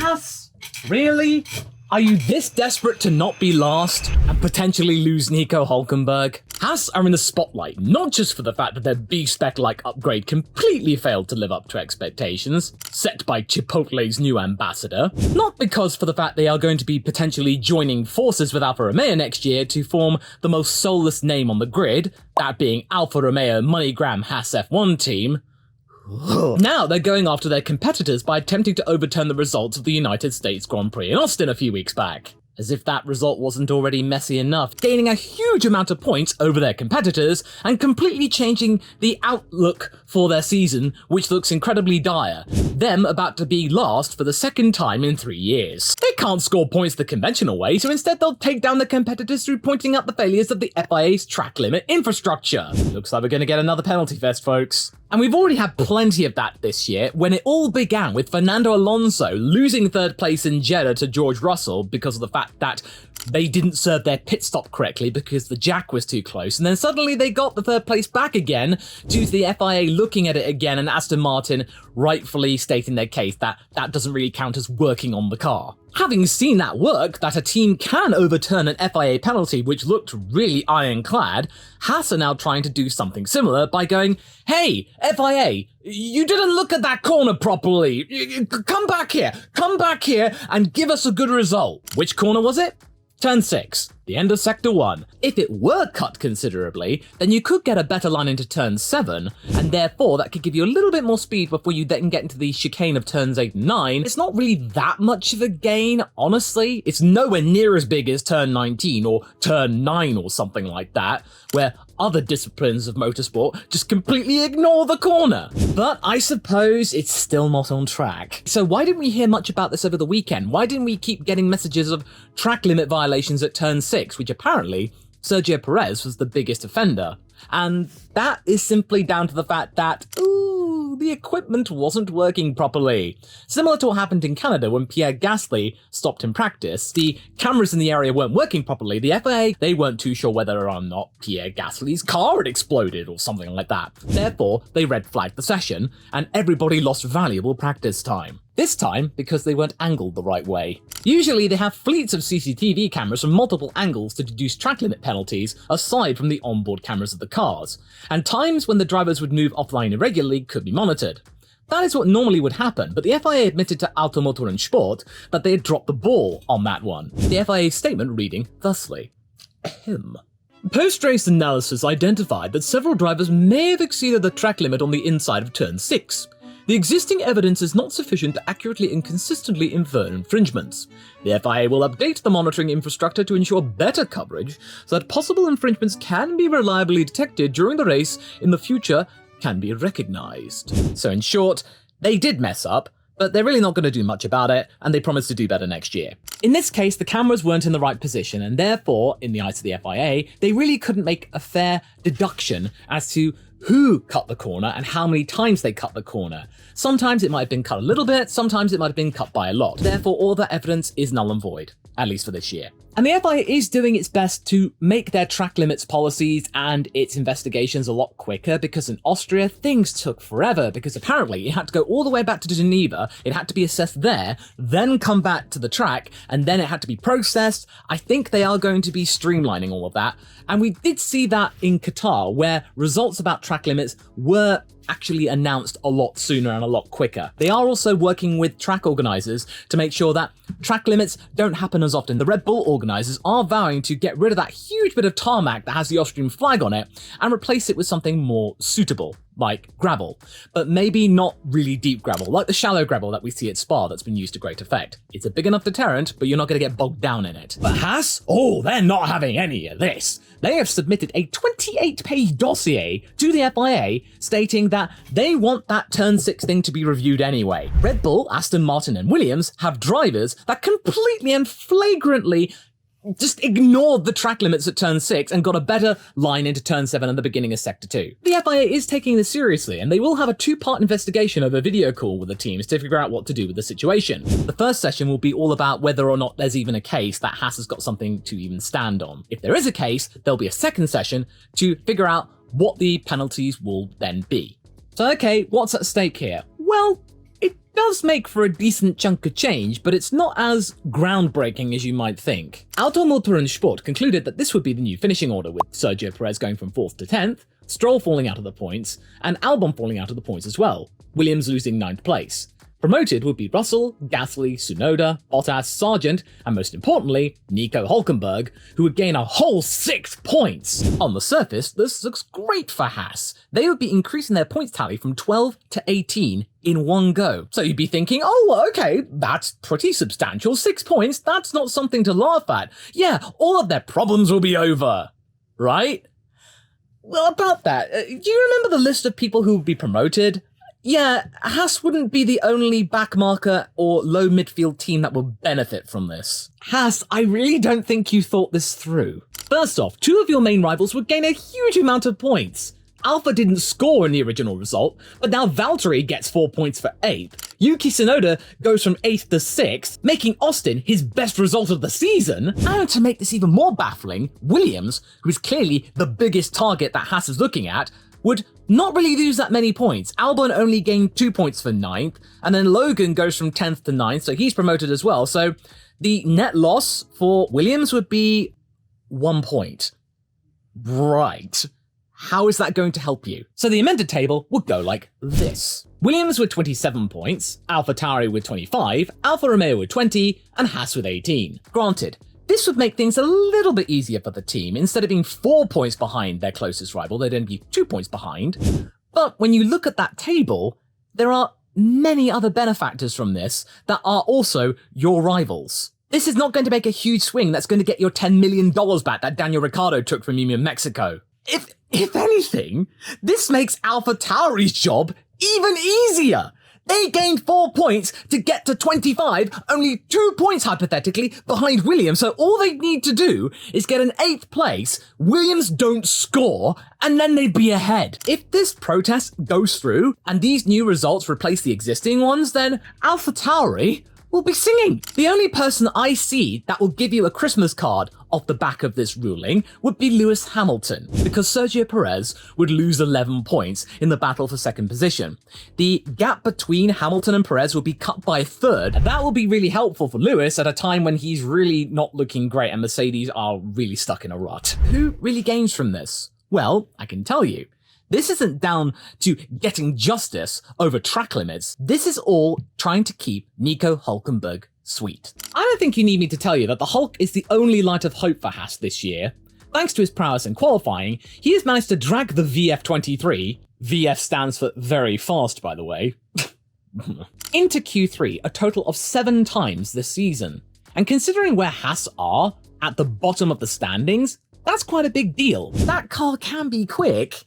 Haas? Really? Are you this desperate to not be last and potentially lose Nico Hulkenberg? Haas are in the spotlight, not just for the fact that their B-spec-like upgrade completely failed to live up to expectations, set by Chipotle's new ambassador, not because for the fact they are going to be potentially joining forces with Alfa Romeo next year to form the most soulless name on the grid, that being Alfa Romeo MoneyGram Haas F1 team. Now they're going after their competitors by attempting to overturn the results of the United States Grand Prix in Austin a few weeks back. As if that result wasn't already messy enough, gaining a huge amount of points over their competitors and completely changing the outlook for their season, which looks incredibly dire. Them about to be last for the second time in 3 years. They can't score points the conventional way, so instead they'll take down the competitors through pointing out the failures of the FIA's track limit infrastructure. Looks like we're going to get another penalty fest, folks. And we've already had plenty of that this year, when it all began with Fernando Alonso losing third place in Jeddah to George Russell because of the fact that they didn't serve their pit stop correctly because the jack was too close, and then suddenly they got the third place back again due to the FIA looking at it again and Aston Martin rightfully stating their case that that doesn't really count as working on the car. Having seen that work, that a team can overturn an FIA penalty which looked really ironclad, Haas are now trying to do something similar by going, "Hey, FIA, you didn't look at that corner properly. Come back here and give us a good result." Which corner was it? Turn 6, the end of Sector 1. If it were cut considerably, then you could get a better line into Turn 7, and therefore that could give you a little bit more speed before you then get into the chicane of Turns 8 and 9. It's not really that much of a gain, honestly. It's nowhere near as big as Turn 19 or Turn 9 or something like that, where other disciplines of motorsport just completely ignore the corner. But I suppose it's still not on track. So why didn't we hear much about this over the weekend? Why didn't we keep getting messages of track limit violations at Turn 6, which apparently Sergio Perez was the biggest offender? And that is simply down to the fact that, the equipment wasn't working properly. Similar to what happened in Canada when Pierre Gasly stopped in practice. The cameras in the area weren't working properly. The FIA, they weren't too sure whether or not Pierre Gasly's car had exploded or something like that. Therefore, they red flagged the session, and everybody lost valuable practice time. This time, because they weren't angled the right way. Usually they have fleets of CCTV cameras from multiple angles to deduce track limit penalties, aside from the onboard cameras of the cars, and times when the drivers would move offline irregularly could be monitored. That is what normally would happen, but the FIA admitted to Automotor and Sport that they had dropped the ball on that one. The FIA's statement reading thusly. Post-race analysis identified that several drivers may have exceeded the track limit on the inside of Turn 6. The existing evidence is not sufficient to accurately and consistently infer infringements. The FIA will update the monitoring infrastructure to ensure better coverage so that possible infringements can be reliably detected during the race in the future can be recognized. So in short, they did mess up, but they're really not going to do much about it, and they promise to do better next year. In this case, the cameras weren't in the right position, and therefore, in the eyes of the FIA, they really couldn't make a fair deduction as to who cut the corner and how many times they cut the corner. Sometimes it might have been cut a little bit, sometimes it might have been cut by a lot. Therefore, all that evidence is null and void, at least for this year. And the FIA is doing its best to make their track limits policies and its investigations a lot quicker, because in Austria, things took forever, because apparently it had to go all the way back to Geneva, it had to be assessed there, then come back to the track, and then it had to be processed. I think they are going to be streamlining all of that, and we did see that in Qatar, where results about track limits were actually announced a lot sooner and a lot quicker. They are also working with track organisers to make sure that track limits don't happen as often. The Red Bull organisers are vowing to get rid of that huge bit of tarmac that has the Austrian flag on it and replace it with something more suitable, like gravel, but maybe not really deep gravel, like the shallow gravel that we see at Spa that's been used to great effect. It's a big enough deterrent, but you're not going to get bogged down in it. But Haas? Oh, they're not having any of this. They have submitted a 28-page dossier to the FIA stating that they want that Turn 6 thing to be reviewed anyway. Red Bull, Aston Martin and Williams have drivers that completely and flagrantly just ignored the track limits at Turn 6 and got a better line into Turn 7 and the beginning of Sector 2. The FIA is taking this seriously, and they will have a 2-part investigation over video call with the teams to figure out what to do with the situation. The first session will be all about whether or not there's even a case that Haas has got something to even stand on. If there is a case, there'll be a second session to figure out what the penalties will then be. So okay, what's at stake here? Well, it does make for a decent chunk of change, but it's not as groundbreaking as you might think. Automotor and Sport concluded that this would be the new finishing order, with Sergio Perez going from 4th to 10th, Stroll falling out of the points, and Albon falling out of the points as well, Williams losing 9th place. Promoted would be Russell, Gasly, Tsunoda, Bottas, Sargent, and most importantly, Nico Hulkenberg, who would gain a whole 6 points. On the surface, this looks great for Haas. They would be increasing their points tally from 12 to 18 in one go. So you'd be thinking, oh, okay, that's pretty substantial. 6 points, that's not something to laugh at. Yeah, all of their problems will be over, right? Well, about that, do you remember the list of people who would be promoted? Yeah, Haas wouldn't be the only backmarker or low midfield team that will benefit from this. Haas, I really don't think you thought this through. First off, 2 of your main rivals would gain a huge amount of points. Alpha didn't score in the original result, but now Valtteri gets 4 points for 8th. Yuki Tsunoda goes from 8th to 6th, making Austin his best result of the season. And to make this even more baffling, Williams, who is clearly the biggest target that Haas is looking at, would not really lose that many points. Albon only gained 2 points for 9th, and then Logan goes from 10th to 9th, so he's promoted as well. So the net loss for Williams would be 1 point. Right. How is that going to help you? So the amended table would go like this. Williams with 27 points, AlphaTauri with 25, Alfa Romeo with 20, and Haas with 18. Granted, this would make things a little bit easier for the team. Instead of being 4 points behind their closest rival, they'd only be 2 points behind. But when you look at that table, there are many other benefactors from this that are also your rivals. This is not going to make a huge swing that's going to get your $10 million back that Daniel Ricciardo took from you in Mexico. If anything, this makes AlphaTauri's job even easier. They gained 4 points to get to 25, only 2 points hypothetically behind Williams, so all they need to do is get an 8th place, Williams don't score, and then they'd be ahead. If this protest goes through, and these new results replace the existing ones, then AlphaTauri will be singing. The only person I see that will give you a Christmas card off the back of this ruling would be Lewis Hamilton, because Sergio Perez would lose 11 points in the battle for second position. The gap between Hamilton and Perez will be cut by a third, and that will be really helpful for Lewis at a time when he's really not looking great and Mercedes are really stuck in a rut. Who really gains from this? Well, I can tell you. This isn't down to getting justice over track limits. This is all trying to keep Nico Hulkenberg sweet. I don't think you need me to tell you that the Hulk is the only light of hope for Haas this year. Thanks to his prowess in qualifying, he has managed to drag the VF23, VF stands for very fast by the way, into Q3 a total of 7 times this season. And considering where Haas are, at the bottom of the standings, that's quite a big deal. That car can be quick,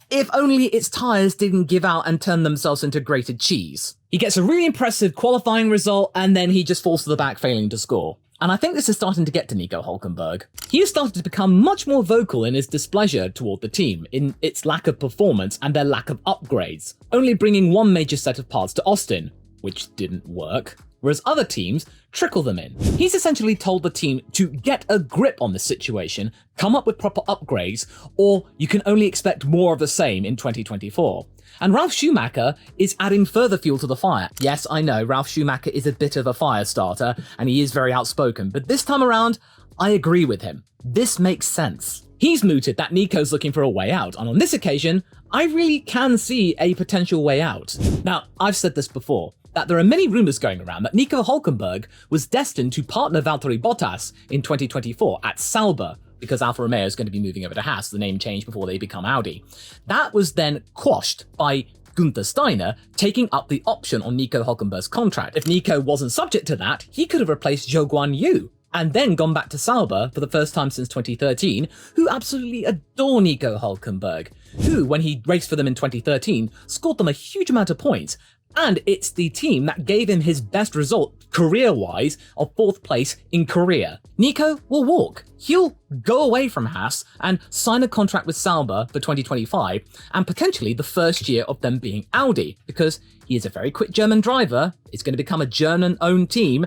if only its tyres didn't give out and turn themselves into grated cheese. He gets a really impressive qualifying result, and then he just falls to the back, failing to score. And I think this is starting to get to Nico Hulkenberg. He has started to become much more vocal in his displeasure toward the team, in its lack of performance and their lack of upgrades, only bringing one major set of parts to Austin, which didn't work, whereas other teams trickle them in. He's essentially told the team to get a grip on this situation, come up with proper upgrades, or you can only expect more of the same in 2024. And Ralf Schumacher is adding further fuel to the fire. Yes, I know, Ralf Schumacher is a bit of a fire starter, and he is very outspoken, but this time around, I agree with him. This makes sense. He's mooted that Nico's looking for a way out, and on this occasion, I really can see a potential way out. Now, I've said this before, that there are many rumours going around that Nico Hulkenberg was destined to partner Valtteri Bottas in 2024 at Sauber, because Alfa Romeo is going to be moving over to Haas, the name change before they become Audi. That was then quashed by Gunther Steiner taking up the option on Nico Hulkenberg's contract. If Nico wasn't subject to that, he could have replaced Zhou Guanyu, and then gone back to Sauber for the first time since 2013, who absolutely adore Nico Hulkenberg, who, when he raced for them in 2013, scored them a huge amount of points. And it's the team that gave him his best result, career-wise, of 4th place in Korea. Nico will walk. He'll go away from Haas and sign a contract with Sauber for 2025, and potentially the first year of them being Audi, because he is a very quick German driver, it's going to become a German-owned team.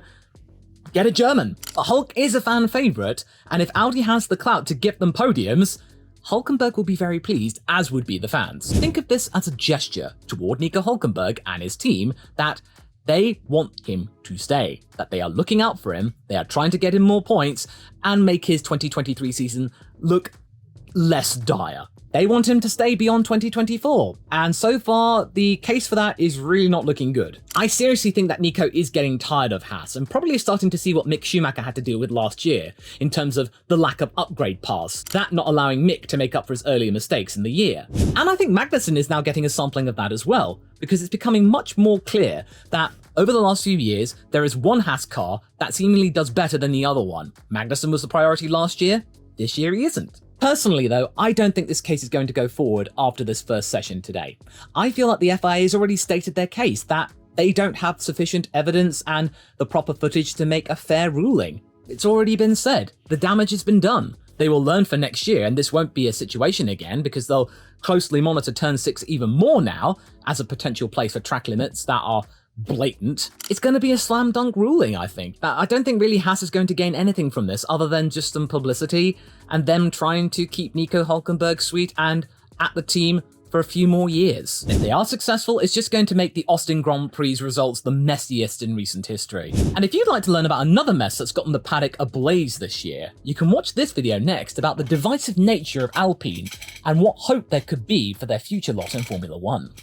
Get a German. The Hulk is a fan favourite, and if Audi has the clout to give them podiums, Hulkenberg will be very pleased, as would be the fans. Think of this as a gesture toward Nico Hulkenberg and his team that They want him to stay, that they are looking out for him, they are trying to get him more points, and make his 2023 season look less dire. They want him to stay beyond 2024, and so far, the case for that is really not looking good. I seriously think that Nico is getting tired of Haas, and probably starting to see what Mick Schumacher had to deal with last year, in terms of the lack of upgrade paths, that not allowing Mick to make up for his earlier mistakes in the year. And I think Magnussen is now getting a sampling of that as well, because it's becoming much more clear that over the last few years, there is one Haas car that seemingly does better than the other one. Magnussen was the priority last year, this year he isn't. Personally though, I don't think this case is going to go forward after this first session today. I feel that the FIA has already stated their case, that they don't have sufficient evidence and the proper footage to make a fair ruling. It's already been said. The damage has been done. They will learn for next year, and this won't be a situation again because they'll closely monitor Turn 6 even more now as a potential place for track limits that are blatant. It's going to be a slam dunk ruling, I think. I don't think really Haas is going to gain anything from this other than just some publicity and them trying to keep Nico Hulkenberg sweet and at the team for a few more years. If they are successful, it's just going to make the Austin Grand Prix results the messiest in recent history. And if you'd like to learn about another mess that's gotten the paddock ablaze this year, you can watch this video next about the divisive nature of Alpine and what hope there could be for their future lot in Formula 1.